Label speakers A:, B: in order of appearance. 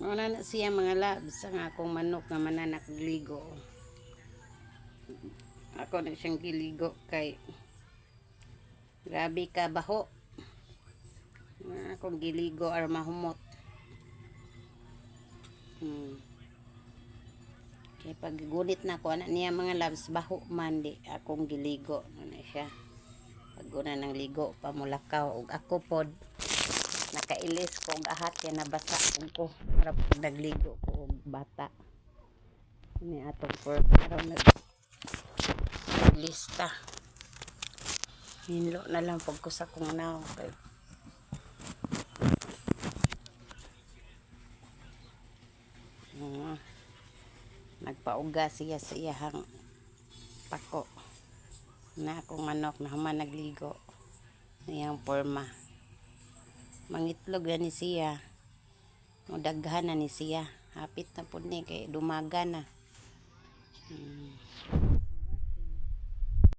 A: Wala na siya mga labs ang akong manok nga mananak giligo. Ako na siyang giligo kay grabe ka baho. Akong giligo ar mahumot. Kay pag gunit na ko anak niya mga labs baho man di akong giligo na siya. Pag una ng ligo pamulakaw ug ako pod nakailis ko og ahat kay nabasa ko para pag nagligo ko og bata. Ni atong for para naglista. Hinlo na lang pag ko sa kong naw kay nagpauga siya sa iyahang pako na akong manok na human nagligo iyang porma mangitlog na ni siya daghan na ni siya hapit na po ni kay dumaga na